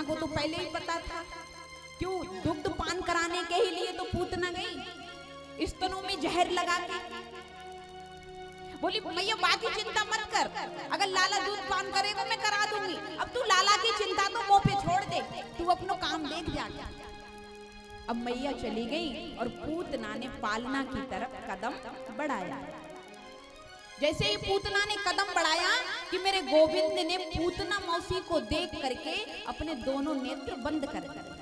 पूतना को तो पहले ही पता था। क्यों? दुग्ध पान कराने के ही लिए तो पूतना गई स्तनों में जहर लगा के। बोली मैया बाकी चिंता मत कर, अगर लाला दूध पान करेगा मैं करा दूंगी। अब तू लाला की चिंता तो मुंह पे छोड़ दे, तू अपनो काम देख जाके। अब मैया चली गई और पूतना ने पालना की तरफ कदम बढ़ाया। जैसे ही पूतना ने कदम बढ़ाया कि मेरे गोविंद ने पूतना मौसी को देख करके अपने दोनों नेत्र बंद कर दिए।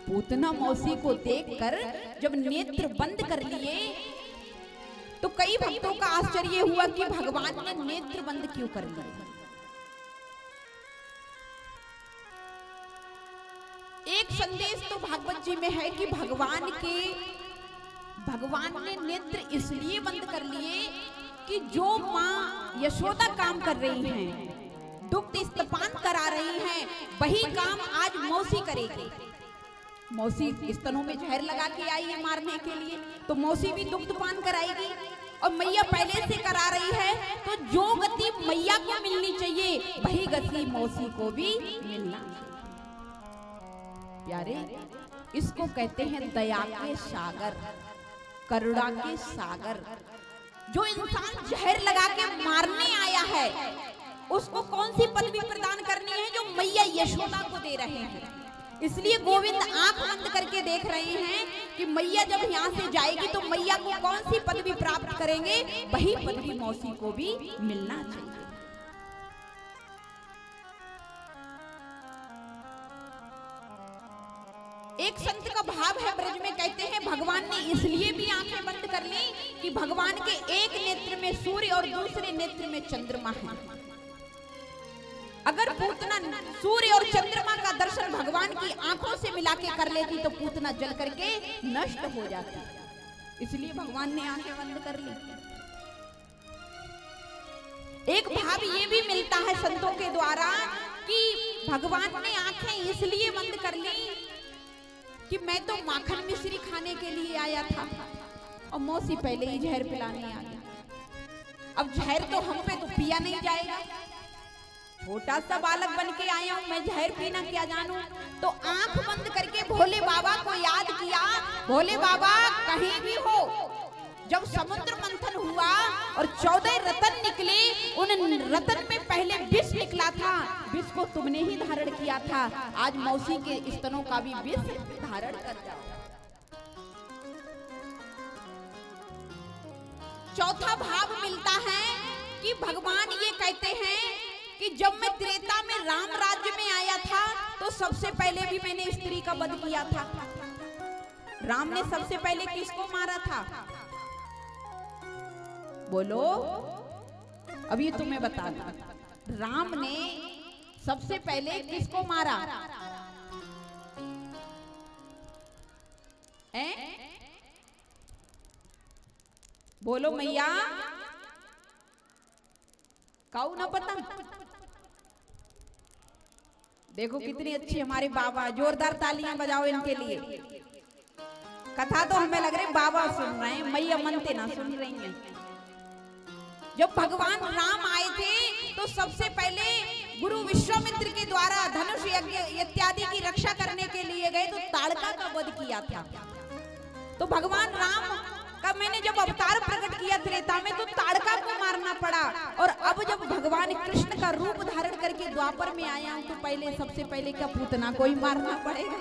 पूतना मौसी को देखकर जब नेत्र बंद कर लिए तो कई भक्तों का आश्चर्य हुआ कि भगवान ने नेत्र बंद क्यों कर लिए। एक संदेश तो भागवत जी में है कि भगवान ने नेत्र इसलिए बंद कर लिए कि जो माँ यशोदा काम कर रही हैं, दुग्ध स्तपान करा रही हैं, वही काम आज मौसी करेगी। मौसी स्तनों में जहर लगा के आई है मारने के लिए, तो मौसी भी दुग्ध पान कराएगी। और मैया पहले से करा रही है, तो जो गति मैया को मिलनी चाहिए वही गति मौसी को भी मिलना चाहिए। प्यारे, इसको कहते हैं दया के सागर, करुणा के सागर। जो इंसान जहर लगा के मारने आया है उसको कौन सी पदवी प्रदान करनी है जो मैया यशोदा को दे रहे हैं। इसलिए गोविंद आंख बंद करके देख रहे हैं कि मैया जब यहाँ से जाएगी तो मैया को कौन सी पदवी प्राप्त करेंगे, वही पदवी मौसी को भी मिलना चाहिए। एक संत का भाव है ब्रज में, कहते हैं भगवान ने इसलिए भी आंखें बंद कर ली कि भगवान के एक नेत्र में सूर्य और दूसरे नेत्र में चंद्रमा है। अगर पूतना सूर्य और चंद्रमा का दर्शन भगवान की आंखों से मिला के कर लेती तो पूतना जल करके नष्ट हो जाती, इसलिए भगवान ने आंखें बंद कर ली। एक भाव ये भी मिलता है संतों के द्वारा कि भगवान ने आंखें इसलिए बंद कर ली कि मैं तो माखन मिश्री खाने के लिए आया था और मौसी पहले ही जहर पिलाने आ गया। अब जहर तो हम पे तो पिया नहीं जाएगा, छोटा सा बालक बन के आया हूं, मैं जहर पीना क्या जानूं। तो आंख बंद करके भोले बाबा को याद किया। भोले बाबा कहीं भी हो, जब समुद्र मंथन हुआ और 14 रतन निकले, उन रतन में पहले विष निकला था, विष को तुमने ही धारण किया था। आज मौसी के स्तनों का भी विष धारण कर जाओ। चौथा भाव मिलता है कि भगवान ये कहते हैं कि जब मैं त्रेता में राम राज्य में आया था तो सबसे पहले भी मैंने स्त्री का वध किया था। राम ने सबसे पहले किसको मारा था? बोलो, अभी तुम्हें बता दूं, राम ने सबसे पहले किसको मारा? बोलो मैया, काऊ ना पता? देखो कितनी अच्छी हमारे बाबा, जोरदार तालियां बजाओ इनके लिए। कथा तो हमें लग रही बाबा सुन रहे हैं, मैया मनते ना सुन रही हैं। जब भगवान राम आए थे तो सबसे पहले गुरु विश्वामित्र के द्वारा धनुष यज्ञ इत्यादि की रक्षा करने के लिए गए तो ताड़का का वध किया था। तो भगवान राम का मैंने जब अवतार प्रकट किया त्रेता में तो ताड़का को मारना पड़ा। और अब जब भगवान कृष्ण का रूप धारण करके द्वापर में आया हूं तो पहले सबसे पहले क्या पूतना को ही मारना पड़ेगा।